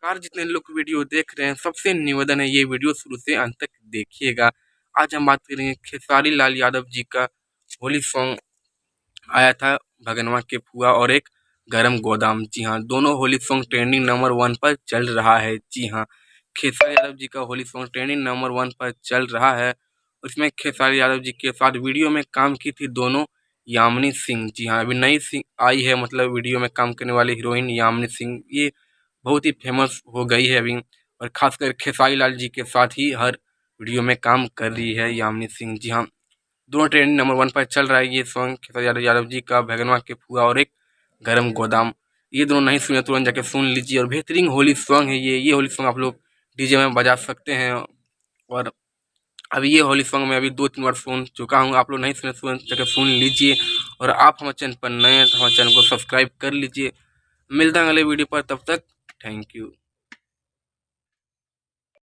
नमस्कार, जितने लोग वीडियो देख रहे हैं सबसे निवेदन है ये वीडियो शुरू से अंत तक देखिएगा। आज हम बात करेंगे खेसारी लाल यादव जी का होली सॉन्ग आया था भगनवा के फुआ और एक गरम गोदाम। जी हाँ, दोनों होली सॉन्ग ट्रेंडिंग नंबर 1 पर चल रहा है। जी हाँ, खेसारी यादव जी का होली सॉन्ग ट्रेंडिंग नंबर 1 पर चल रहा है। उसमें खेसारी यादव जी के साथ वीडियो में काम की थी दोनों यामिनी सिंह। जी हाँ, अभी नई सिंह आई है, मतलब वीडियो में काम करने वाली हीरोइन यामिनी सिंह, ये बहुत ही फेमस हो गई है अभी। और खासकर खेसारी लाल जी के साथ ही हर वीडियो में काम कर रही है यामिनी सिंह। जी हाँ, दोनों ट्रेंडिंग नंबर 1 पर चल रहा है ये सॉन्ग खेसारी यादव जी का भगनवा के फुआ और एक गरम गोदाम। ये दोनों नहीं सुने तुरंत जाके सुन लीजिए, और बेहतरीन होली सॉन्ग है ये होली सॉन्ग आप लोग डीजे में बजा सकते हैं। और अभी ये होली सॉन्ग मैं अभी 2-3 बार सुन चुका हूँ, आप लोग नहीं सुने तुरंत जाके सुन लीजिए। और आप हमारे चैनल पर नए हैं तो हमारे चैनल को सब्सक्राइब कर लीजिए। मिलता है अगले वीडियो पर, तब तक थैंक यू।